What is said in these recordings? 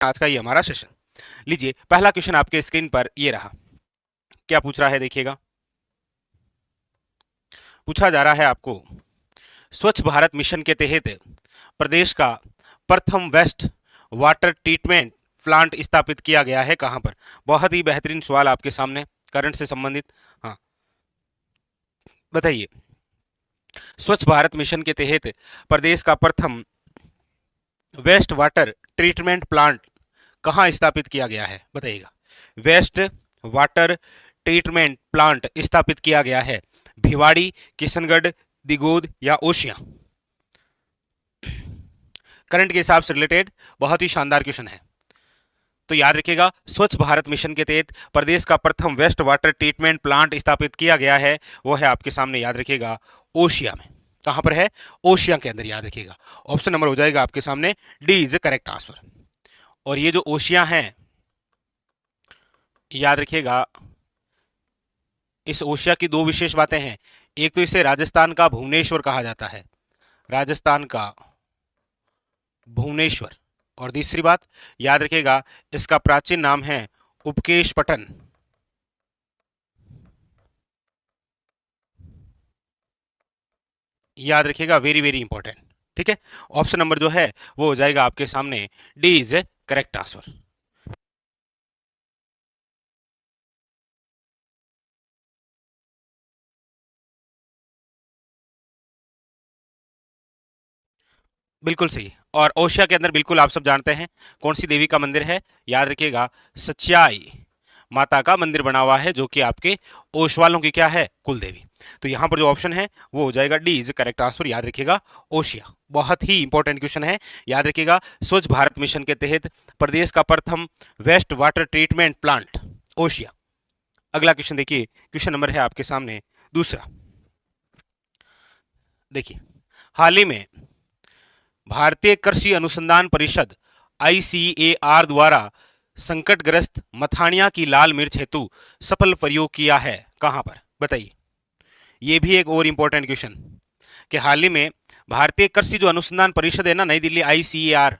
आज का ये हमारा सेशन। लीजिए पहला क्वेश्चन आपके स्क्रीन पर ये रहा। क्या पूछ रहा है देखिएगा। पूछा जा रहा है आपको, स्वच्छ भारत मिशन के तहत प्रदेश का प्रथम वेस्ट वाटर ट्रीटमेंट प्लांट स्थापित किया गया है कहां पर। बहुत ही बेहतरीन सवाल आपके सामने, करंट से संबंधित। हाँ बताइए, स्वच्छ भारत मिशन के तहत प्रदेश का प्रथम वेस्ट वाटर ट्रीटमेंट प्लांट कहां स्थापित किया गया है, बताइएगा। वेस्ट वाटर ट्रीटमेंट प्लांट स्थापित किया गया है भिवाड़ी, किशनगढ़, दिगोद या ओशिया। करंट के हिसाब से रिलेटेड बहुत ही शानदार क्वेश्चन है। तो याद रखिएगा, स्वच्छ भारत मिशन के तहत प्रदेश का प्रथम वेस्ट वाटर ट्रीटमेंट प्लांट स्थापित किया गया है, वो है आपके सामने, याद रखिएगा, ओशिया में। कहां पर है? ओशिया के अंदर, याद रखिएगा। ऑप्शन नंबर हो जाएगा आपके सामने डी इज करेक्ट आंसर। और ये जो ओशिया है, याद रखिएगा, इस ओशिया की दो विशेष बातें हैं। एक तो इसे राजस्थान का भुवनेश्वर कहा जाता है, राजस्थान का भुवनेश्वर। और दूसरी बात याद रखिएगा, इसका प्राचीन नाम है उपकेश पटन। याद रखिएगा, वेरी वेरी इंपॉर्टेंट। ठीक है, ऑप्शन नंबर जो है वो हो जाएगा आपके सामने D is a correct answer. बिल्कुल सही। और ओशिया के अंदर बिल्कुल आप सब जानते हैं कौन सी देवी का मंदिर है, याद रखिएगा, सच्चाई माता का मंदिर बना हुआ है, जो कि आपके ओशवालों की क्या है, कुल देवी। तो यहां पर जो ऑप्शन है वो हो जाएगा डी इज करेक्ट आंसर, याद रखिएगा, ओशिया। बहुत ही इंपॉर्टेंट क्वेश्चन है, याद रखिएगा, स्वच्छ भारत मिशन के तहत प्रदेश का प्रथम वेस्ट वाटर ट्रीटमेंट प्लांट ओशिया। अगला क्वेश्चन देखिए, क्वेश्चन नंबर है आपके सामने दूसरा। देखिए, हाल ही में भारतीय कृषि अनुसंधान परिषद ICAR द्वारा संकटग्रस्त मथानिया की लाल मिर्च हेतु सफल प्रयोग किया है कहां पर, बताइए। ये भी एक और इंपॉर्टेंट क्वेश्चन कि हाल ही में भारतीय कृषि जो अनुसंधान परिषद है ना, नई दिल्ली, ICAR,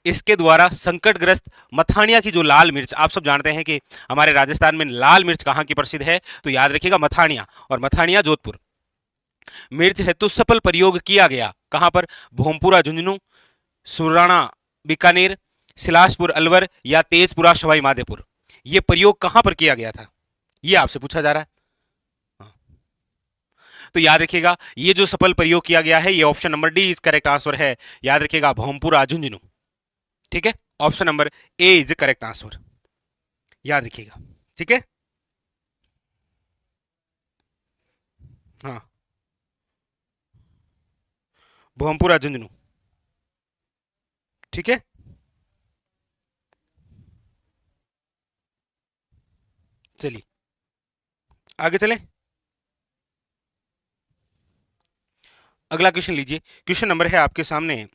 इसके द्वारा संकटग्रस्त मथानिया की जो लाल मिर्च, आप सब जानते हैं कि हमारे राजस्थान में लाल मिर्च कहां की प्रसिद्ध है, तो याद रखिएगा मथानिया, और मथानिया जोधपुर। मिर्च हेतु सफल प्रयोग किया गया कहां पर? भोमपुरा झुंझुनू, सुराना बीकानेर, सिलासपुर अलवर या तेजपुरा सवाई माधोपुर। यह प्रयोग कहां पर किया गया था, यह आपसे पूछा जा रहा है। तो याद रखिएगा, ये जो सफल प्रयोग किया गया है, ये option number D is correct answer है, याद रखिएगा, भोमपुरा झुंझुनू। ठीक है, option number A is correct answer, याद रखिएगा। ठीक है, हाँ, भोमपुरा झुंझुनू। ठीक है, चलिए आगे चलें। अगला क्वेश्चन लीजिए, क्वेश्चन नंबर है आपके सामने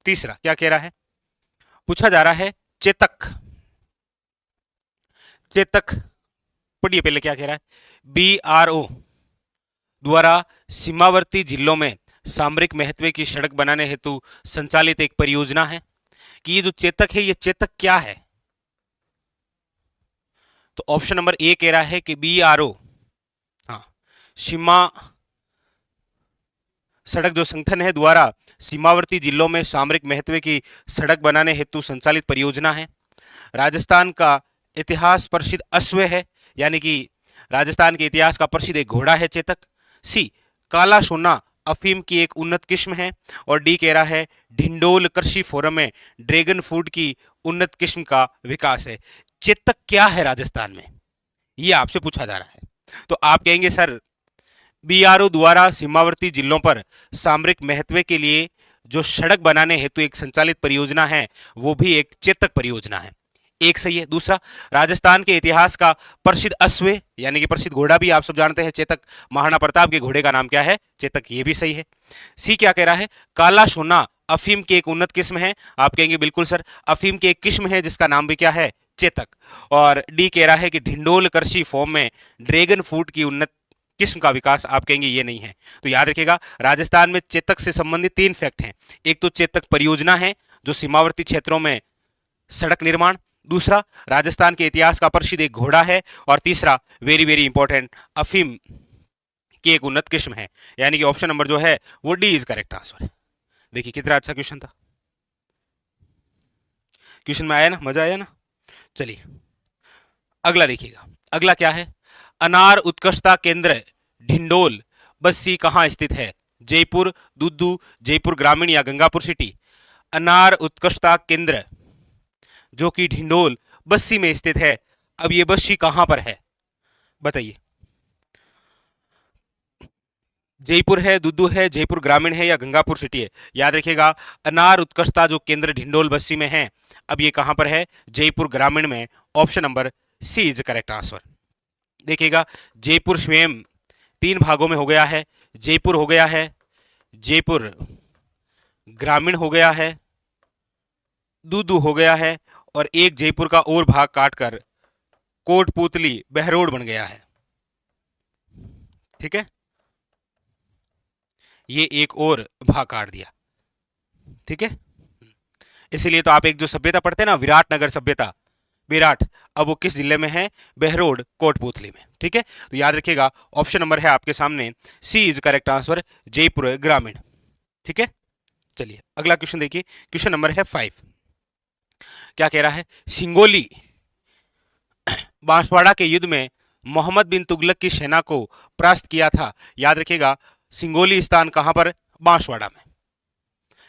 तीसरा। क्या कह रहा है? पूछा जा रहा है चेतक, चेतक पढ़िए पहले क्या कह रहा है। BRO द्वारा सीमावर्ती जिलों में सामरिक महत्व की सड़क बनाने हेतु संचालित एक परियोजना है कि ये जो चेतक है, ये चेतक क्या है? तो ऑप्शन नंबर ए कह रहा है कि BRO, हाँ, सीमा सड़क जो संगठन है द्वारा सीमावर्ती जिलों में सामरिक महत्व की सड़क बनाने हेतु संचालित परियोजना है। राजस्थान का इतिहास प्रसिद्ध अश्व है, यानी कि राजस्थान के इतिहास का प्रसिद्ध एक घोड़ा है चेतक। सी, काला सोना अफीम की एक उन्नत किस्म है। और डी कह रहा है ढिंडोल कृषि फोरम में ड्रैगन फ्रूट की उन्नत किस्म का विकास है। चेतक क्या है राजस्थान में, ये आपसे पूछा जा रहा है। तो आप कहेंगे सर, BRO द्वारा सीमावर्ती जिलों पर सामरिक महत्व के लिए जो सड़क बनाने हेतु एक संचालित परियोजना है, वो भी एक चेतक परियोजना है। एक सही है। दूसरा, राजस्थान के इतिहास का प्रसिद्ध अश्व, यानी कि प्रसिद्ध घोड़ा भी आप सब जानते हैं चेतक, महाराणा प्रताप के घोड़े का नाम क्या है? चेतक। ये भी सही है। सी क्या कह रहा है? काला सोना अफीम की एक उन्नत किस्म है। आप कहेंगे बिल्कुल सर, अफीम की एक किस्म है जिसका नाम भी क्या है? चेतक। और डी कह रहा है कि ढिंडोल कृषि फॉर्म में ड्रैगन फ्रूट की उन्नत किस्म का विकास, आप कहेंगे ये नहीं है। तो याद रखिएगा, राजस्थान में चेतक से संबंधित तीन फैक्ट हैं। एक तो चेतक परियोजना है, जो सीमावर्ती क्षेत्रों में सड़क निर्माण, दूसरा राजस्थान के इतिहास का प्रसिद्ध एक घोड़ा है, और तीसरा वेरी वेरी इंपॉर्टेंट अफीम की एक उन्नत किस्म है। यानी कि ऑप्शन नंबर जो है वो डी इज करेक्ट आंसर है। देखिए कितना अच्छा क्वेश्चन था, क्वेश्चन में आया ना, मजा आया ना। चलिए अगला देखिएगा, अगला क्या है, अनार उत्कृष्टता केंद्र ढिंडोल बस्सी कहाँ स्थित है? जयपुर, दुद्दू, जयपुर ग्रामीण या गंगापुर सिटी? अनार उत्कृष्टता केंद्र जो कि ढिंडोल बस्सी में स्थित है, अब ये बस्सी कहां पर है बताइए? जयपुर है, दुद्दू है, जयपुर ग्रामीण है या गंगापुर सिटी है? याद रखिएगा, अनार उत्कृष्टता जो केंद्र ढिंडोल बस्सी में है, अब ये कहां पर है? जयपुर ग्रामीण में। Option number C is correct answer. देखिएगा, जयपुर स्वयं 3 भागों में हो गया है। जयपुर हो गया है, जयपुर ग्रामीण हो गया है, दुद्दू हो गया है, और एक जयपुर का और भाग काटकर कोटपुतली बहरोड बन गया है। ठीक है, ये एक और भाग काट दिया। ठीक है, इसीलिए तो आप एक जो सभ्यता पढ़ते हैं ना, विराट नगर सभ्यता, विराट, अब वो किस जिले में है? बहरोड कोटपुतली में। ठीक है, तो याद रखिएगा ऑप्शन नंबर है आपके सामने सी इज करेक्ट आंसर, जयपुर ग्रामीण। ठीक है, चलिए अगला क्वेश्चन देखिए, क्वेश्चन नंबर है 5। क्या कह रहा है? सिंगोली बांसवाड़ा के युद्ध में मोहम्मद बिन तुगलक की सेना को परास्त किया था। याद रखिएगा, सिंगोली स्थान कहां पर? बांसवाड़ा में।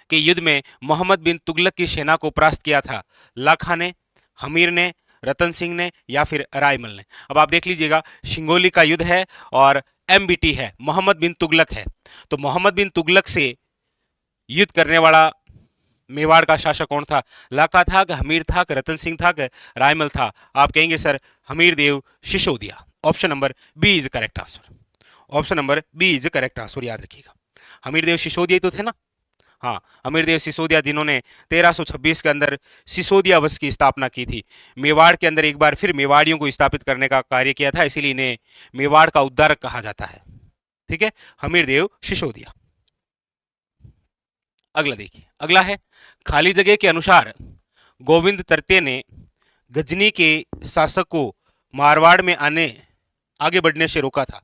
के युद्ध में मोहम्मद बिन तुगलक की सेना को परास्त किया था। लाखा ने, हमीर ने, रतन सिंह ने या फिर रायमल ने? अब आप देख लीजिएगा, सिंगोली का युद्ध है और एमबीटी है, मोहम्मद बिन तुगलक है। तो मोहम्मद बिन तुगलक से युद्ध करने वाला मेवाड़ का शासक कौन था? लाखा था कि हमीर था कि रतन सिंह था कि रायमल था? आप कहेंगे sir Hamir Dev Sisodia. Option number B is correct answer. Option number B is correct answer, याद रखिएगा। हमीर देव सिसोदिया तो थे ना? हाँ, हमीर देव सिसोदिया जिन्होंने 1326 के अंदर सिसोदिया वंश की स्थापना की थी। मेवाड़ के अंदर एक बार फिर मेवाड़ियों को स्थापित करने का कार्य किया था, इसीलिए इन्हें मेवाड़ का उद्धारक कहा जाता है। ठीक है, हमीर देव सिसोदिया। अगला देखिए, अगला है, खाली जगह के अनुसार गोविंद तृतीय ने गजनी के शासक को मारवाड़ में आगे बढ़ने से रोका था।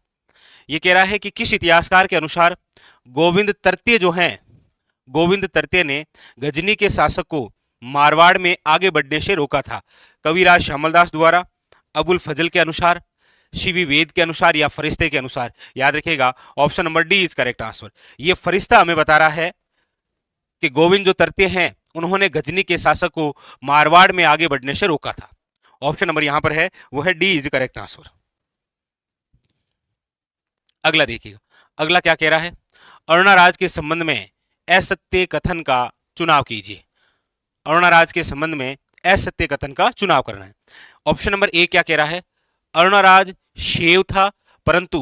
यह कह रहा है कि किस इतिहासकार के अनुसार गोविंद तृतीय जो हैं, गोविंद तृतीय ने गजनी के शासक को मारवाड़ में आगे बढ़ने से रोका था? कविराज श्यामलदास द्वारा, अबुल फजल के अनुसार, शिवी वेद के अनुसार या फरिश्ते के अनुसार? याद रखिएगा option number D is correct answer. ये फरिश्ता हमें बता रहा है कि गोविंद जो तृतीय हैं उन्होंने गजनी के शासक को मारवाड़ में आगे बढ़ने से रोका था। ऑप्शन नंबर यहां पर है वो है डी इज करेक्ट आंसर। अगला देखिएगा, अगला क्या कह रहा है? अरुणाराज के संबंध में असत्य कथन का चुनाव कीजिए। अरुणाराज के संबंध में असत्य कथन का चुनाव करना है। ऑप्शन नंबर ए क्या कह रहा है? अरुणाराज शैव था परंतु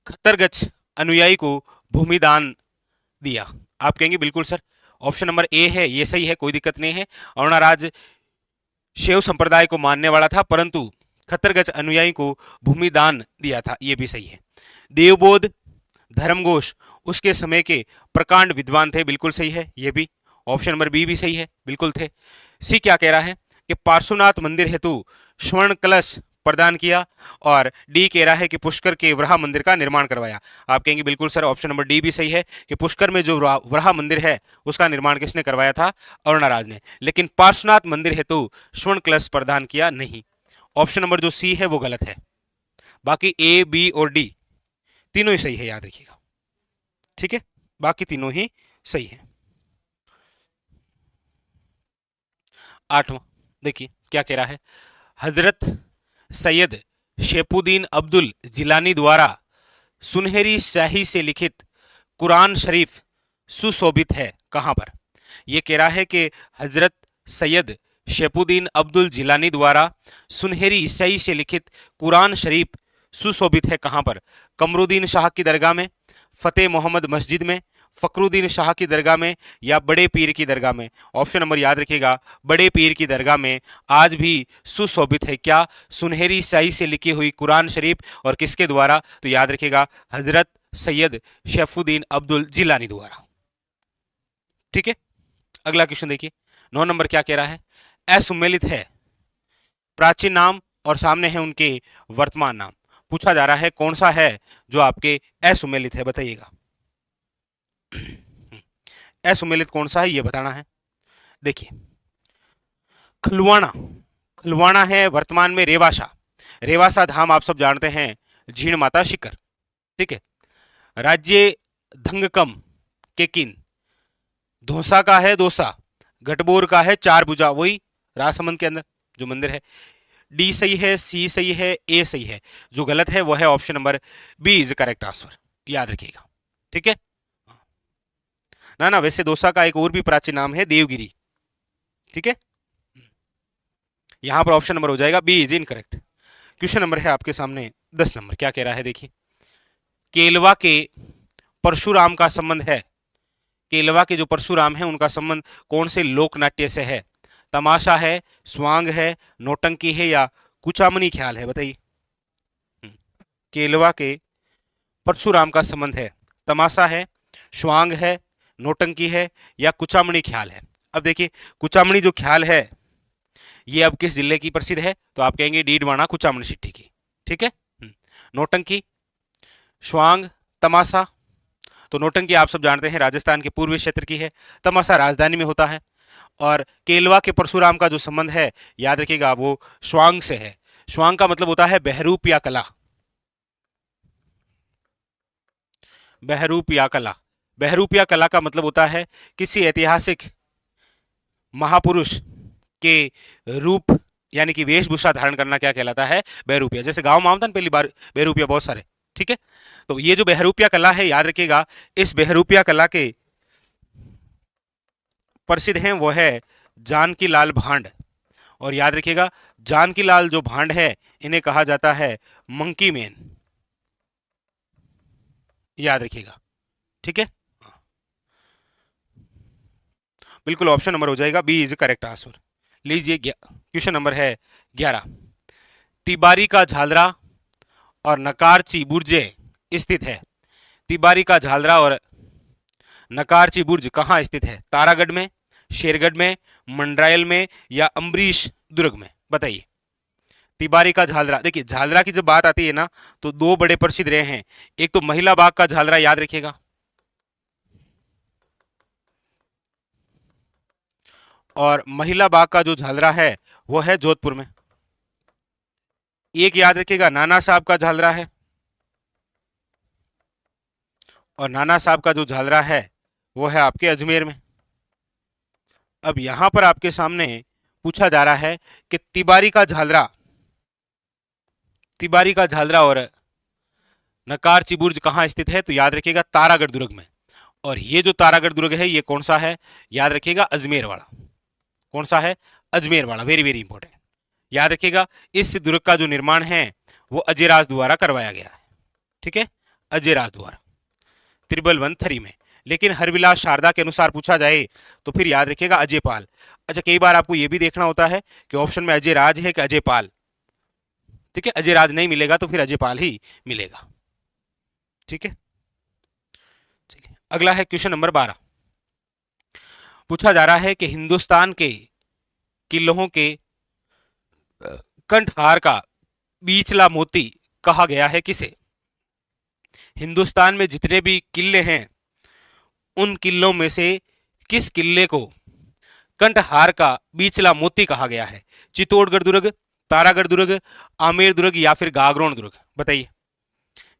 खत्तरगच अनुयायी को भूमिदान दिया। आप कहेंगे बिल्कुल सर ऑप्शन नंबर ए है, ये सही है, कोई दिक्कत नहीं है। अरुणाराज शैव संप्रदाय को मानने वाला था परंतु खत्तरगच अनुयायी को भूमिदान दिया था, ये भी सही है। देवबोध, धर्मघोष उसके समय के प्रकांड विद्वान थे, बिल्कुल सही है ये भी। ऑप्शन नंबर बी भी सही है, बिल्कुल थे। सी क्या कह रहा है कि पार्श्वनाथ मंदिर हेतु स्वर्ण कलश प्रदान किया, और डी कह रहा है कि पुष्कर के वराह मंदिर का निर्माण करवाया। आप कहेंगे बिल्कुल सर ऑप्शन नंबर डी भी सही है कि पुष्कर में जो वराह मंदिर है उसका निर्माण किसने करवाया था? अरुणाराज ने। लेकिन पार्श्वनाथ मंदिर हेतु स्वर्ण कलश प्रदान किया नहीं। ऑप्शन नंबर जो सी है वो गलत है, बाकी ए बी और डी तीनों ही सही है, याद रखिएगा। ठीक है, बाकी तीनों ही सही है। 8वां देखिए क्या कह रहा है? हजरत सैयद शेपुद्दीन अब्दुल जिलानी द्वारा सुनहरी स्याही से लिखित कुरान शरीफ सुशोभित है कहां पर? यह कह रहा है कि हजरत सैयद शेपुद्दीन अब्दुल जिलानी द्वारा सुनहरी स्याही से लिखित कुरान शरीफ सुशोभित है कहां पर? कमरुद्दीन शाह की दरगाह में, फतेह मोहम्मद मस्जिद में, फकरुद्दीन शाह की दरगाह में या बड़े पीर की दरगाह में? ऑप्शन नंबर याद रखिएगा, बड़े पीर की दरगाह में आज भी सुशोभित है क्या? सुनहरी स्याही से लिखी हुई कुरान शरीफ, और किसके द्वारा? तो याद रखिएगा हजरत सैयद शेफुद्दीन अब्दुल जिलानी द्वारा। ठीक है, अगला क्वेश्चन देखिए, 9 नंबर क्या कह रहा है? असुमेलित है प्राचीन नाम और सामने है उनके वर्तमान नाम। पूछा जा रहा है कौन सा है जो आपके असुमेलित है, बताइएगा। असुमेलित कौन सा है ये बताना है। देखिए, खलवाणा, खलवाणा है वर्तमान में रेवासा। रेवासा धाम आप सब जानते हैं, झीण माता शिखर, ठीक है। राज्य धंगकम केकिन, धोसा का है दोसा, गटबोर का है चार भुजा, वही राजसमंद के अंदर जो मंदिर है। डी सही है, सी सही है, ए सही है। जो गलत है वो है option number B is correct answer, याद रखिएगा, ठीक है। ना ना, वैसे दोसा का एक और भी प्राचीन नाम है देवगिरी, ठीक है। यहां पर ऑप्शन नंबर हो जाएगा B is incorrect. Question number है आपके सामने 10 नंबर, क्या कह रहा है देखिए। केलवा के परशुराम का संबंध है, केलवा के जो परशुराम है उनका संबंध कौन से लोक नाट्य से है? तमाशा है, स्वांग है, नौटंकी है या कुचामनी ख्याल है, बताइए। केलवा के परशुराम का संबंध है, तमाशा है, स्वांग है, नौटंकी है या कुचामनी ख्याल है। अब देखिए, कुचामनी जो ख्याल है ये अब किस जिले की प्रसिद्ध है? तो आप कहेंगे डीडवाना कुचामनी सिट्टी की, ठीक है। नौटंकी, स्वांग, तमाशा। तो नौटंकी आप सब जानते हैं राजस्थान के पूर्वी क्षेत्र की है, तमाशा राजधानी में होता है। और केलवा के परशुराम का जो संबंध है, याद रखिएगा, वो स्वांग से है। स्वांग का मतलब होता है बहरूप या कला, बहरूप या कला। बहरूप या कला का मतलब होता है किसी ऐतिहासिक महापुरुष के रूप यानी कि वेशभूषा धारण करना, क्या कहलाता है? बहरूपिया। जैसे गांव में आमतन पहली बार बहरूपिया बहुत सारे, ठीक है। तो ये जो बहरूपिया कला है, याद रखिएगा, इस बहरूपिया कला के प्रसिद्ध हैं वो है जानकी लाल भांड। और याद रखिएगा, जानकी लाल जो भांड है इन्हें कहा जाता है मंकी मैन, याद रखिएगा, ठीक है। बिल्कुल ऑप्शन नंबर हो जाएगा बी इज करेक्ट आंसर। लीजिए, क्वेश्चन नंबर है 11। तिबारी का झालरा और नकारची बुर्जे स्थित है। तिबारी का झालरा और नकारची बुर्ज कहाँ स्थित है? तारागढ़ में, शेरगढ़ में, मंडरायल में या अम्बरीश दुर्ग में, बताइए। तिबारी का झालरा, देखिए झालरा की जब बात आती है ना, तो दो बड़े प्रसिद्ध रहे हैं। एक तो महिला बाग का झालरा, याद रखिएगा, और महिला बाग का जो झालरा है वो है जोधपुर में। एक याद रखिएगा नाना साहब का झालरा है, और नाना साहब का जो झालरा है वो है आपके अजमेर में। अब यहां पर आपके सामने पूछा जा रहा है कि तिबारी का झालरा, तिबारी का झालरा और नकारची बुर्ज कहाँ स्थित है? तो याद रखिएगा तारागढ़ दुर्ग में। और ये जो तारागढ़ दुर्ग है ये कौन सा है? याद रखिएगा अजमेर वाला। कौन सा है? अजमेर वाला, वेरी वेरी इंपॉर्टेंट, याद रखिएगा। इस दुर्ग का जो निर्माण है वो अजयराज द्वारा करवाया गया है, ठीक है, अजयराज द्वारा, त्रिबल 13 में। लेकिन हरविलास शारदा के अनुसार पूछा जाए तो फिर याद रखिएगा अजयपाल। अच्छा, कई बार आपको यह भी देखना होता है कि ऑप्शन में अजयराज है कि अजयपाल, ठीक है। अजयराज नहीं मिलेगा तो फिर अजयपाल ही मिलेगा, ठीक है। चलिए, अगला है क्वेश्चन नंबर 12। पूछा जा रहा है कि हिंदुस्तान के किलों के कंठहार का बीचला मोती कहा गया है किसे? हिंदुस्तान में जितने भी किले हैं उन किलों में से किस किले को कंठहार का बीचला मोती कहा गया है? चित्तौड़गढ़ दुर्ग, तारागढ़ दुर्ग, आमेर दुर्ग या फिर गागरोन दुर्ग, बताइए।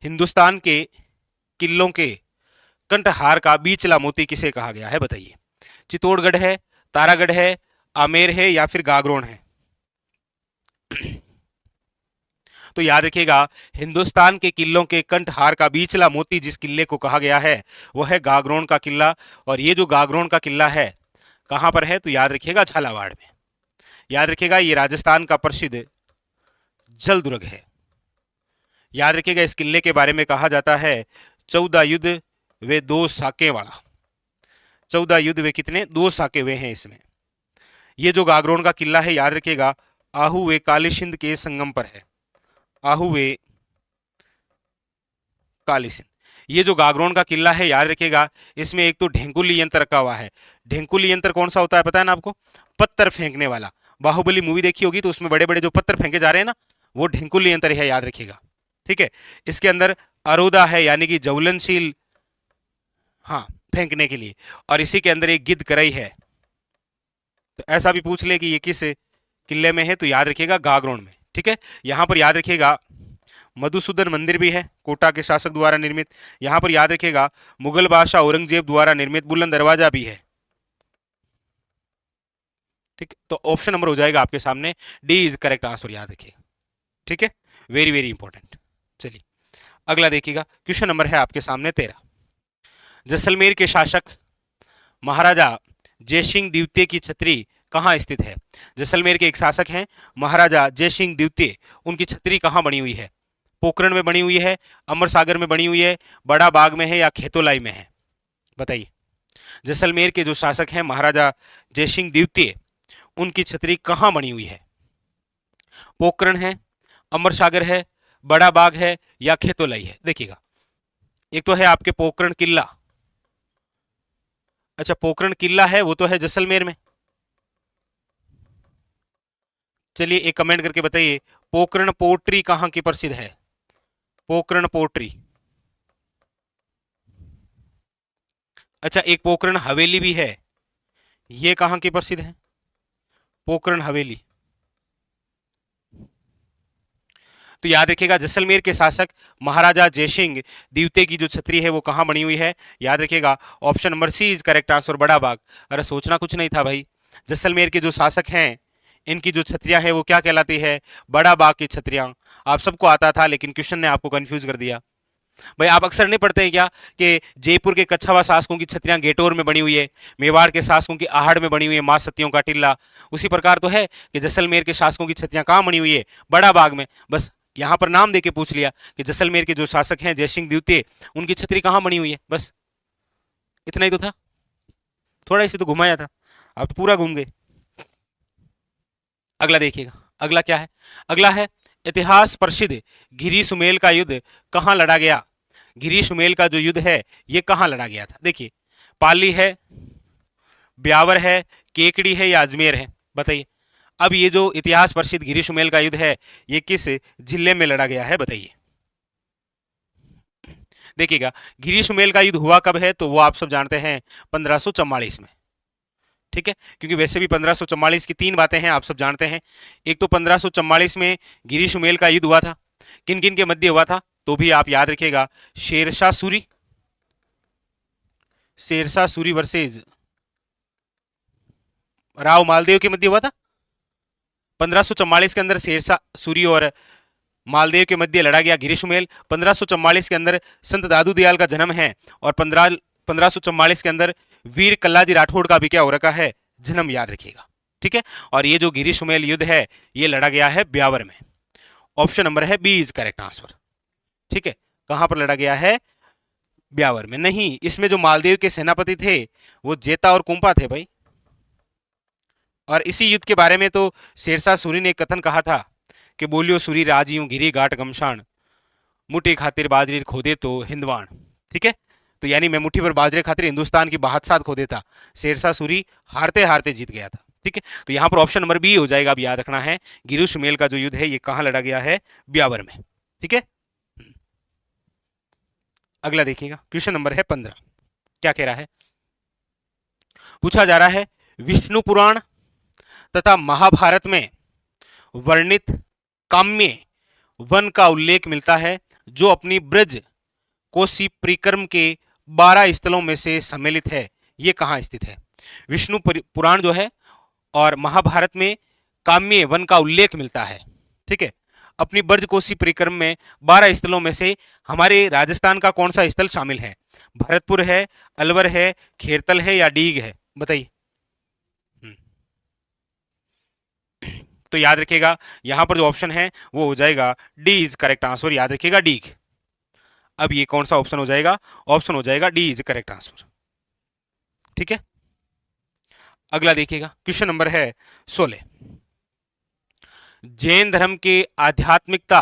हिंदुस्तान के किलों के कंठहार का बीचला मोती किसे कहा गया है, बताइए। चित्तौड़गढ़ है, तारागढ़ है, आमेर है या फिर गागरोन है? तो याद रखिएगा, हिंदुस्तान के किलों के कंठहार का बीचला मोती जिस किले को कहा गया है वो है गागरोन का किला। और ये जो गागरोन का किला है कहां पर है? तो याद रखिएगा झालावाड़ में। याद रखिएगा, ये राजस्थान का प्रसिद्ध जल दुर्ग है। याद रखिएगा, इस किले के बारे में कहा जाता है 14 युद्ध वे 2 साके वाला। 14 युद्ध वे कितने? 2 साके वे हैं इसमें। ये जो गागरोन का किला है, याद रखिएगा, आहू वे काली सिंध के संगम पर है। आहू वे काली सिंध, ये जो गागरोन का किला है याद रखिएगा, इसमें एक तो ढेंकुली यंत्र रखा हुआ है। ढेंकुली यंत्र कौन सा होता है पता है ना आपको? पत्थर फेंकने वाला। बाहुबली मूवी देखी होगी तो उसमें बड़े बड़े जो पत्थर फेंके जा रहे हैं ना, वो ढेंकुली यंत्र है, याद रखिएगा। ठीक है। इसके अंदर अरोदा है यानी कि ज्वलनशील, हाँ, फेंकने के लिए। और इसी के अंदर एक गिद्ध करई है। तो ऐसा भी पूछ ले कि ये किस किले में है, तो याद रखिएगा गागरोन में। ठीक है। यहां पर याद रखिएगा मधुसूदन मंदिर भी है, कोटा के शासक द्वारा निर्मित। यहां पर याद रखिएगा मुगल बादशाह औरंगजेब द्वारा निर्मित बुलंद दरवाजा भी है। ठीक है। तो ऑप्शन नंबर हो जाएगा आपके सामने डी इज करेक्ट आंसर, याद रखिए। ठीक है। Very very important. चलिए अगला देखिएगा, क्वेश्चन नंबर है आपके सामने 13। जैसलमेर के शासक महाराजा जयसिंह द्वितीय की छतरी कहाँ स्थित है? जैसलमेर के एक शासक हैं महाराजा जयसिंह द्वितीय, उनकी छतरी कहाँ बनी हुई है? पोखरण में बनी हुई है, अमर सागर में बनी हुई है, बड़ा बाग में है, या खेतोलाई में है? बताइए। जैसलमेर के जो शासक हैं महाराजा जयसिंह द्वितीय, उनकी छतरी कहाँ बनी हुई है? पोखरण है, अमर सागर है, बड़ा बाग है, या खेतोलाई है? देखिएगा, एक तो है आपके पोखरण किला। अच्छा, पोखरण किला है वो तो है जैसलमेर में। चलिए एक कमेंट करके बताइए, पोखरण पोट्री कहाँ की प्रसिद्ध है? पोखरण पोट्री। अच्छा, एक पोखरण हवेली भी है, ये कहाँ की प्रसिद्ध है? पोखरण हवेली। तो याद रखिएगा जैसलमेर के शासक महाराजा जयसिंह द्वितीय की जो छतरी है वो कहाँ बनी हुई है? याद रखिएगा option number C is correct answer, Bada Bagh. अरे सोचना कुछ नहीं था भाई, जैसलमेर के जो शासक हैं इनकी जो छतरियां है वो क्या कहलाती है? बड़ा बाग की छतरियां। आप सबको आता था लेकिन क्वेश्चन ने आपको कंफ्यूज कर दिया। भाई आप अक्सर नहीं पढ़ते हैं क्या कि जयपुर के कच्छावा शासकों की छतरियां गेटोर में बनी हुई है, मेवाड़ के शासकों की आहड़ में बनी हुई है, मां सतियों का टिल्ला। उसी प्रकार तो है कि जैसलमेर के शासकों की छतरियां कहाँ बनी हुई है? बड़ा बाग में। बस यहां पर नाम देके पूछ लिया कि जैसलमेर के जो शासक हैं जयसिंह द्वितीय, उनकी छतरी कहाँ बनी हुई है, बस इतना ही तो था। थोड़ा इसे तो घुमाया था, आप तो पूरा घूम गए। अगला देखिएगा, अगला क्या है? अगला है इतिहास प्रसिद्ध घिरी सुमेल का युद्ध कहां लड़ा गया? घिरी सुमेल का जो युद्ध है ये कहां लड़ा गया था? देखिए, पाली है, ब्यावर है, केकड़ी है, या अजमेर है? बताइए। अब ये जो इतिहास प्रसिद्ध घिरी सुमेल का युद्ध है ये किस जिले में लड़ा गया है? बताइए। देखिएगा, घिरी सुमेल का युद्ध हुआ कब है? तो वो आप सब जानते हैं 1544 में। ठीक है, क्योंकि वैसे भी 1544 की तीन बातें हैं, आप सब जानते हैं। एक तो 1544 में गिरी सुमेल का युद्ध हुआ था, किन किन के मध्य हुआ था? तो भी आप याद रखिएगा, शेरशाह सूरी, शेरशाह सूरी वर्सेज राव मालदेव के मध्य हुआ था। 1544 के अंदर शेरशाह सूरी और मालदेव के मध्य लड़ा गया गिरी सुमेल। 1544 के अंदर संत दादू दयाल का जन्म है, और 1544 के अंदर वीर कल्लाजी राठौड़ का भी क्या हो रखा है? जन्म, याद रखिएगा। ठीक है। और ये जो गिरी सुमेल युद्ध है ये लड़ा गया है ब्यावर में। ऑप्शन नंबर है बी इज करेक्ट आंसर। ठीक है, कहां पर लड़ा गया है? ब्यावर में। नहीं, इसमें जो मालदेव के सेनापति थे वो जेता और कुंपा थे भाई। और इसी युद्ध के बारे में तो शेरशाह सूरी ने एक कथन कहा था कि बोलियो सूरी राजियों घिरी घाट गमशान, मुठी खातिर बाजरी खोदे तो हिंदवान। ठीक है, तो यानी मैं मुट्ठी पर बाजरे खातिर हिंदुस्तान की बादशाह खो देता। शेरशाह सूरी हारते हारते जीत गया था। ठीक है, तो यहां पर ऑप्शन नंबर बी हो जाएगा। अब याद रखना है गिरी सुमेल का जो युद्ध है ये कहां लड़ा गया है? ब्यावर में। ठीक है। अगला देखिएगा, क्वेश्चन नंबर है 15। क्या कह रहा है? पूछा जा रहा है विष्णु पुराण तथा महाभारत में वर्णित काम्य वन का उल्लेख मिलता है जो अपनी ब्रज कोसी परिक्रम के 12 स्थलों में से सम्मिलित है, ये कहां स्थित है? विष्णु पुराण जो है और महाभारत में काम्य वन का उल्लेख मिलता है। ठीक है, अपनी ब्रज कोसी परिक्रम में 12 स्थलों में से हमारे राजस्थान का कौन सा स्थल शामिल है? भरतपुर है, अलवर है, खेरतल है, या डीग है? बताइए। तो याद रखिएगा यहां पर जो ऑप्शन है वो हो जाएगा डी इज करेक्ट आंसर, याद रखिएगा डीग। अब ये कौन सा ऑप्शन हो जाएगा? ऑप्शन हो जाएगा डी इज करेक्ट आंसर। ठीक है, अगला देखिएगा, क्वेश्चन नंबर है 16। जैन धर्म के आध्यात्मिकता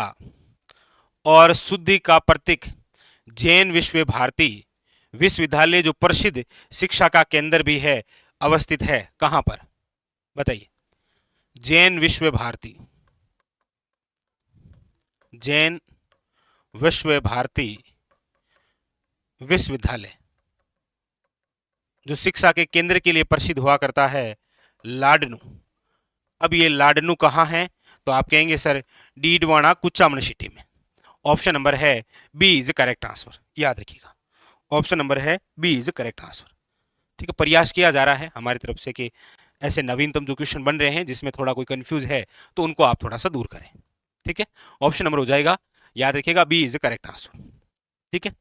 और शुद्धि का प्रतीक जैन विश्व भारती विश्वविद्यालय जो प्रसिद्ध शिक्षा का केंद्र भी है अवस्थित है कहां पर? बताइए। जैन विश्व भारती, जैन विश्व भारती विश्वविद्यालय जो शिक्षा के केंद्र के लिए प्रसिद्ध हुआ करता है, लाडनू। अब ये लाडनू कहाँ है? तो आप कहेंगे सर डीडवाना कुचामन सिटी में। ऑप्शन नंबर है बी इज करेक्ट आंसर, याद रखिएगा। ऑप्शन नंबर है बी इज करेक्ट आंसर। ठीक है, प्रयास किया जा रहा है हमारी तरफ से कि ऐसे नवीनतम जो क्वेश्चन बन रहे हैं जिसमें थोड़ा कोई कंफ्यूज है तो उनको आप थोड़ा सा दूर करें। ठीक है, ऑप्शन नंबर हो जाएगा, याद रखिएगा, बी इज करेक्ट आंसर। ठीक है,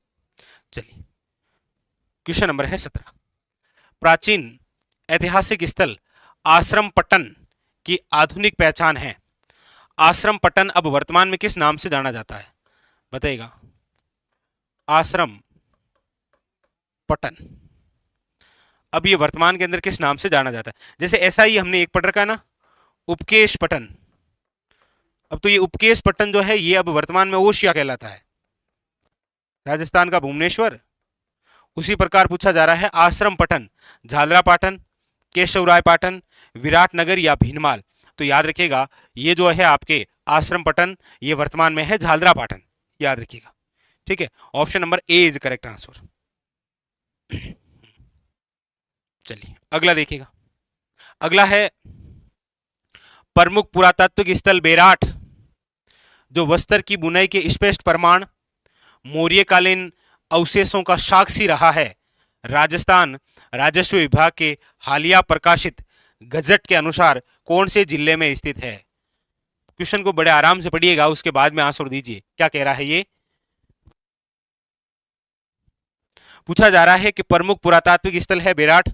चलिए क्वेश्चन नंबर है 17। प्राचीन ऐतिहासिक स्थल आश्रम पट्टन की आधुनिक पहचान है। आश्रम पट्टन अब वर्तमान में किस नाम से जाना जाता है? बताइएगा। आश्रम पट्टन अब ये वर्तमान के अंदर किस नाम से जाना जाता है? जैसे ऐसा ही हमने एक पढ़ रखा है ना, उपकेश पट्टन। अब तो ये उपकेश पट्टन जो है ये अब वर्तमान में ओशिया कहलाता है, राजस्थान का भुवनेश्वर। उसी प्रकार पूछा जा रहा है आश्रम पट्टन, झालरा पाटन, केशवराय पाटन, विराटनगर या भीनमाल। तो याद रखिएगा ये जो है आपके आश्रम पट्टन ये वर्तमान में है झालरा पाटन, याद रखिएगा। ठीक है, option number A is correct answer. चलिए अगला देखिएगा। अगला है प्रमुख पुरातात्विक स्थल बेराट जो वस्त्र की बुनाई के स्पष्ट प्रमाण, मौर्यकालीन अवशेषों का साक्षी रहा है। राजस्थान राजस्व विभाग के हालिया प्रकाशित गजट के अनुसार कौन से जिले में स्थित है? क्वेश्चन को बड़े आराम से पढ़िएगा, उसके बाद में आंसर दीजिए। क्या कह रहा है? ये पूछा जा रहा है कि प्रमुख पुरातात्विक स्थल है बेराट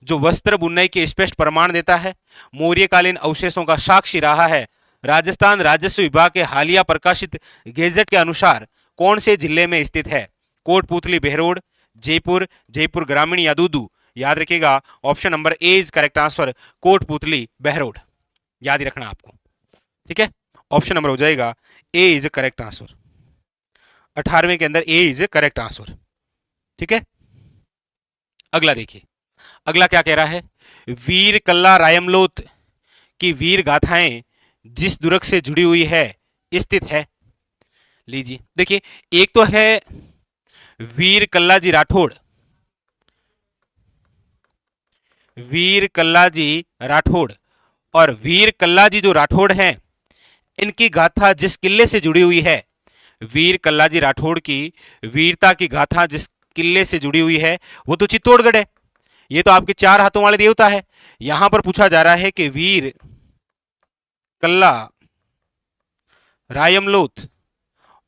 जो वस्त्र बुनाई के स्पष्ट प्रमाण देता है, मौर्यकालीन अवशेषों का साक्षी रहा है। राजस्थान राजस्व विभाग के हालिया प्रकाशित गेजेट के अनुसार कौन से जिले में स्थित है? कोटपुतली, बहरोड, जयपुर, जयपुर ग्रामीण या दूदू। याद रखिएगा option number A is correct answer, Kotputli Behror, याद ही रखना आपको। ठीक है, ऑप्शन नंबर हो जाएगा ए इज करेक्ट आंसर। 18वें के अंदर ए इज करेक्ट आंसर। ठीक है, अगला देखिए। अगला क्या कह रहा है? वीर कल्ला रायमलोत की वीर गाथाएं जिस दुर्ग से जुड़ी हुई है स्थित है। लीजिए देखिए, एक तो है वीर कल्लाजी राठौड़, वीर कल्लाजी राठौड़, और वीर कल्लाजी जो राठौड़ हैं इनकी गाथा जिस किले से जुड़ी हुई है, वीर कल्लाजी राठौड़ की वीरता की गाथा जिस किले से जुड़ी हुई है वो तो चित्तौड़गढ़ है। ये तो आपके 4 हाथों वाले देवता है। यहां पर पूछा जा रहा है कि वीर कल्ला रायमलोथ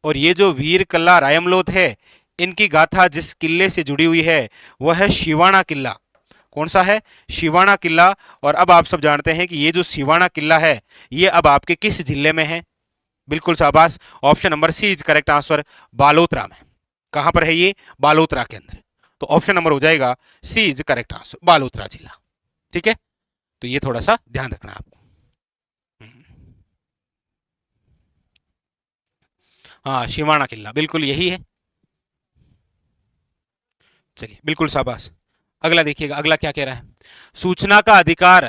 और ये जो वीर कल्ला रायमलोथ है इनकी गाथा जिस किले से जुड़ी हुई है वह है शिवाना किला। कौन सा है? शिवाना किला। और अब आप सब जानते हैं कि ये जो शिवाना किला है ये अब आपके किस जिले में है? बिल्कुल शाबाश, option number C is correct answer, Balotra में। कहां पर है ये? बालोतरा के अंदर। तो ऑप्शन नंबर हो जाएगा सी इज करेक्ट आंसर, बालोतरा जिला। ठीक है, तो ये थोड़ा सा ध्यान रखना आपको। हाँ, शिवाना किला बिल्कुल यही है। चलिए बिल्कुल शाबाश। अगला देखिएगा, अगला क्या कह रहा है? सूचना का अधिकार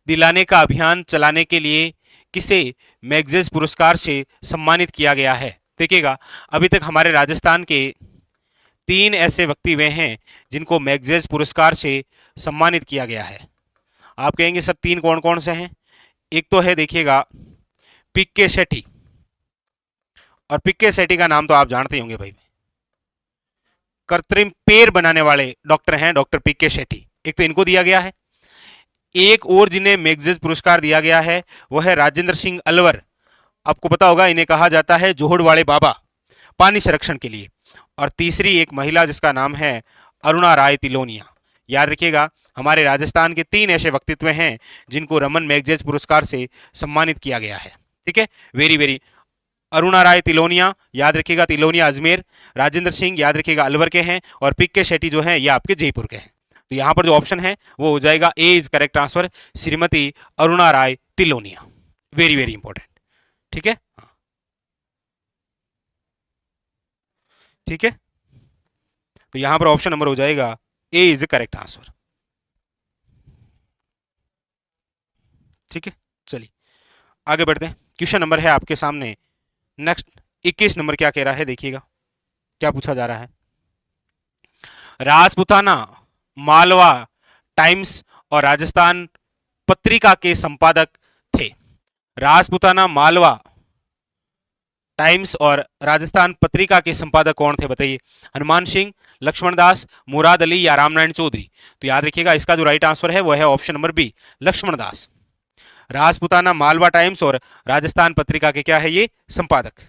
दिलाने का अभियान चलाने के लिए किसे मैगसेस पुरस्कार से सम्मानित किया गया है? देखिएगा, अभी तक हमारे राजस्थान के 3 ऐसे व्यक्ति वे हैं जिनको मैगसेस पुरस्कार से सम्मानित किया गया है। आप कहेंगे सर 3 कौन कौन से हैं? एक तो है देखिएगा पीके शेट्टी, और पीके शेट्टी का नाम तो आप जानते ही होंगे भाई, कृत्रिम पैर बनाने वाले डॉक्टर हैं डॉक्टर पीके शेट्टी। एक तो इनको दिया गया है। एक और जिन्हें मैगसेस पुरस्कार दिया गया है वह है राजेंद्र सिंह अलवर। आपको पता होगा इन्हें कहा जाता है जोहड़ वाले बाबा, पानी संरक्षण के लिए। और तीसरी एक महिला जिसका नाम है अरुणा राय तिलोनिया। याद रखिएगा हमारे राजस्थान के 3 ऐसे व्यक्तित्व हैं जिनको रमन मैगसेस पुरस्कार से सम्मानित किया गया है। ठीक है, वेरी वेरी। अरुणा राय तिलोनिया, याद रखिएगा तिलोनिया अजमेर, राजेंद्र सिंह याद रखिएगा अलवर के हैं, और पीके शेट्टी जो हैं ये आपके जयपुर के हैं। तो यहां पर जो ऑप्शन है वो हो जाएगा A is correct answer, Shrimati Aruna Roy Tilonia. Very very important. ठीक है, ठीक है, तो यहां पर ऑप्शन नंबर हो जाएगा ए इज करेक्ट आंसर। ठीक है, चलिए आगे बढ़ते हैं। क्वेश्चन नंबर है आपके सामने नेक्स्ट 21 नंबर। क्या कह रहा है, देखिएगा क्या पूछा जा रहा है। राजपूताना, मालवा टाइम्स और राजस्थान पत्रिका के संपादक थे। राजपूताना, मालवा टाइम्स और राजस्थान पत्रिका के संपादक कौन थे, बताइए। हनुमान सिंह, लक्ष्मण दास, मुराद अली या रामनारायण चौधरी। तो याद रखिएगा इसका जो राइट आंसर है वो है option number B, Laxman Das. Rajputana, Malwa times और राजस्थान पत्रिका के क्या है ये संपादक।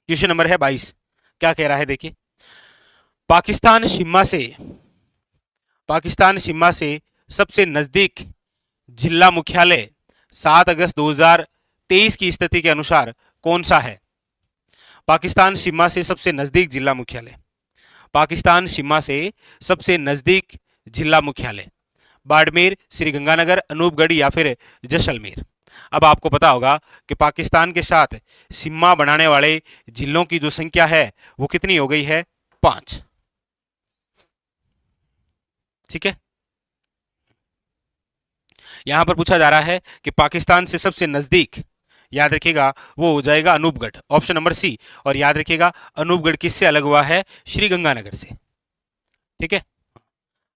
क्वेश्चन नंबर है 22। क्या कह रहा है, देखिए। पाकिस्तान सीमा से सबसे नजदीक जिला मुख्यालय 7 अगस्त 2023 की स्थिति के अनुसार कौन सा है। पाकिस्तान सीमा से सबसे नजदीक जिला मुख्यालय, पाकिस्तान सीमा से सबसे नजदीक जिला मुख्यालय बाड़मेर, श्रीगंगानगर, अनूपगढ़ या फिर जैसलमेर। अब आपको पता होगा कि पाकिस्तान के साथ सीमा बनाने वाले जिलों की जो संख्या है वो कितनी हो गई है, 5। ठीक है, यहां पर पूछा जा रहा है कि पाकिस्तान से सबसे नजदीक, याद रखिएगा वो हो जाएगा अनूपगढ़, ऑप्शन नंबर सी। और याद रखिएगा अनूपगढ़ किससे अलग हुआ है, श्रीगंगानगर से। ठीक है,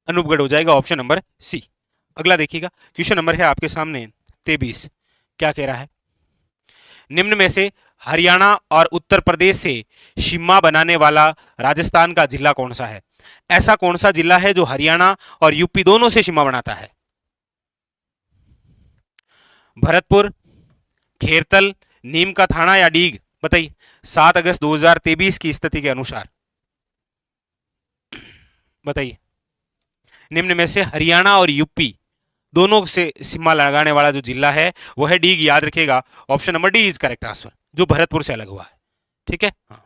अनूपगढ़ हो जाएगा ऑप्शन नंबर सी। अगला देखिएगा, क्वेश्चन नंबर है आपके सामने 23। क्या कह रहा है, निम्न में से हरियाणा और उत्तर प्रदेश से सीमा बनाने वाला राजस्थान का जिला कौन सा है। ऐसा कौन सा जिला है जो हरियाणा और यूपी दोनों से सीमा बनाता है। भरतपुर, खेरतल, नीम का थाना या डीग, बताइए। 7 अगस्त 2023 की स्थिति के अनुसार बताइए, निम्न में से हरियाणा और यूपी दोनों से सीमा लगाने वाला जो जिला है वो है डीग। याद रखिएगा option number D is correct answer, जो भरतपुर से अलग हुआ है। ठीक है, हाँ,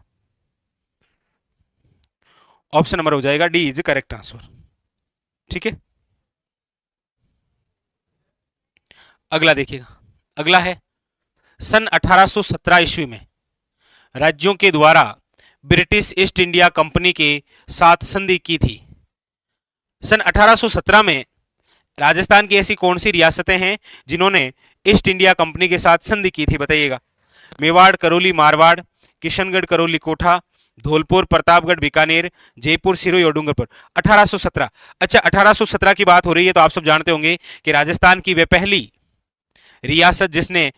ऑप्शन नंबर हो जाएगा डी इज करेक्ट आंसर। ठीक है, अगला देखिएगा। अगला है सन 1817 ईस्वी में राज्यों के द्वारा ब्रिटिश ईस्ट इंडिया कंपनी के साथ संधि की थी। सन 1817 में राजस्थान की ऐसी कौन सी रियासतें हैं जिन्होंने ईस्ट इंडिया कंपनी के साथ संधि की थी, बताइएगा। मेवाड़, करौली, मारवाड़, किशनगढ़, करौली, कोठा, धौलपुर, प्रतापगढ़, बीकानेर, जयपुर, सिरोही और डूंगरपुर। 1817। अच्छा, 1817 की बात हो रही है तो आप सब जानते होंगे कि राजस्थान की वे पहली रियासत जिसने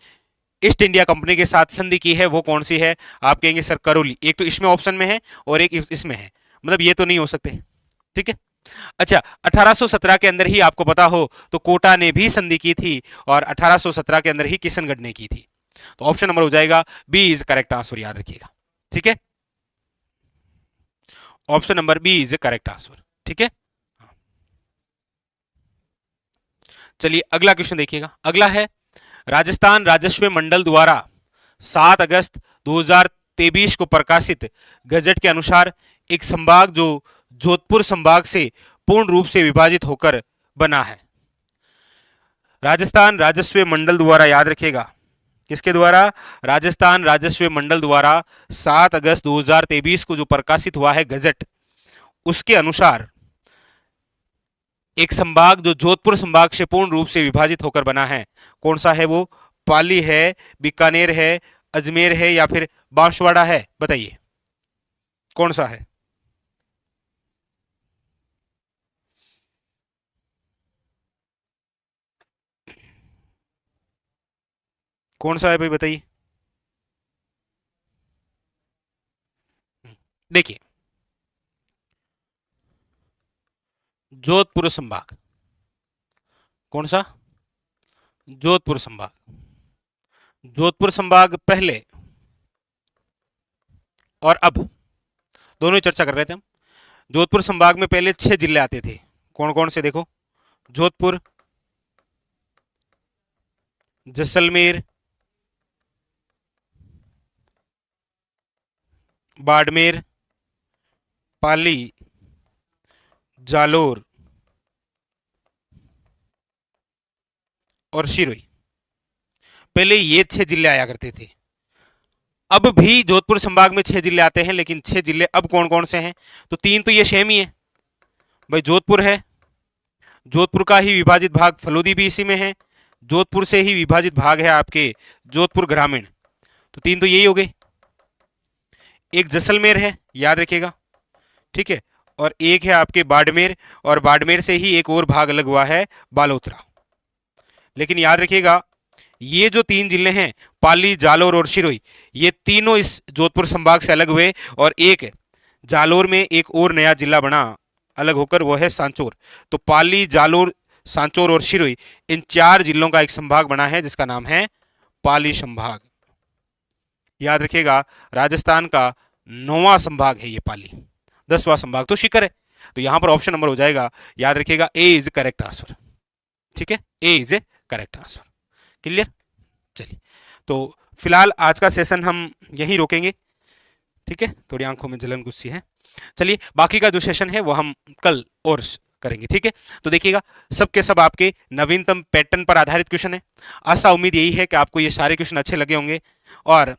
ईस्ट इंडिया कंपनी के साथ संधि की है वो कौन सी है। आप कहेंगे सर करौली, एक तो इसमें ऑप्शन में है और एक इसमें है, मतलब ये तो नहीं हो सकते। ठीक है, अच्छा 1817 के अंदर ही आपको पता हो तो कोटा ने भी संधि की थी और 1817 के अंदर ही किशनगढ़ ने की थी। तो ऑप्शन नंबर हो जाएगा बी इज करेक्ट आंसर, याद रखिएगा। ठीक है, option number B is correct answer. ठीक है, चलिए अगला क्वेश्चन देखिएगा। अगला है राजस्थान राजस्व मंडल द्वारा 7 अगस्त 2023 को प्रकाशित गजट के अनुसार एक संभाग जो जोधपुर संभाग से पूर्ण रूप से विभाजित होकर बना है। राजस्थान राजस्व मंडल द्वारा, याद रखिएगा किसके द्वारा, राजस्थान राजस्व मंडल द्वारा 7 अगस्त 2023 को जो प्रकाशित हुआ है गजट, उसके अनुसार एक संभाग जो जोधपुर संभाग से पूर्ण रूप से विभाजित होकर बना है, कौन सा है वो। पाली है, बीकानेर है, अजमेर है या फिर बांसवाड़ा है, बताइए कौन सा है। कौन सा है भाई, बताइए। देखिए जोधपुर संभाग, कौन सा, जोधपुर संभाग। जोधपुर संभाग पहले और अब दोनों ही चर्चा कर रहे थे हम। जोधपुर संभाग में पहले 6 जिले आते थे, कौन कौन से, देखो। जोधपुर, जैसलमेर, बाड़मेर, पाली, जालोर और सिरोही। पहले ये 6 जिले आया करते थे। अब भी जोधपुर संभाग में 6 जिले आते हैं, लेकिन 6 जिले अब कौन कौन से हैं? तो 3 तो ये सेम ही है भाई, जोधपुर है, जोधपुर का ही विभाजित भाग फलोदी भी इसी में है, जोधपुर से ही विभाजित भाग है आपके जोधपुर ग्रामीण, तो 3 तो यही हो गए। एक जैसलमेर है, याद रखिएगा, ठीक है, और एक है आपके बाड़मेर, और बाड़मेर से ही एक और भाग अलग हुआ है बालोतरा। लेकिन याद रखिएगा ये जो 3 जिले हैं पाली, जालोर और सिरोही, ये तीनों इस जोधपुर संभाग से अलग हुए, और एक जालोर में एक और नया जिला बना अलग होकर, वो है सांचौर। तो पाली, जालोर, सांचौर और सिरोही, इन 4 जिलों का एक संभाग बना है जिसका नाम है पाली संभाग। याद रखिएगा राजस्थान का 9वां संभाग है ये पाली, 10वां संभाग तो सीकर है। तो यहां पर ऑप्शन नंबर हो जाएगा, याद रखिएगा, ए इज करेक्ट आंसर। ठीक है, A is a correct answer. Clear? चलिए, तो फिलहाल आज का सेशन हम यहीं रोकेंगे। ठीक है, थोड़ी आंखों में जलन गुस्सी है। चलिए, बाकी का जो सेशन है वो हम कल और करेंगे। ठीक है, तो देखिएगा सब के सब आपके नवीनतम पैटर्न पर आधारित क्वेश्चन है। आशा उम्मीद यही है कि आपको ये सारे क्वेश्चन अच्छे लगे होंगे, और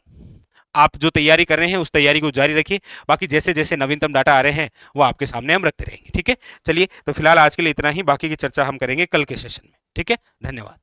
आप जो तैयारी कर रहे हैं उस तैयारी को जारी रखिए। बाकी जैसे जैसे नवीनतम डाटा आ रहे हैं वो आपके सामने हम रखते रहेंगे। ठीक है, चलिए, तो फिलहाल आज के लिए इतना ही, बाकी की चर्चा हम करेंगे कल के सेशन में। ठीक है, धन्यवाद।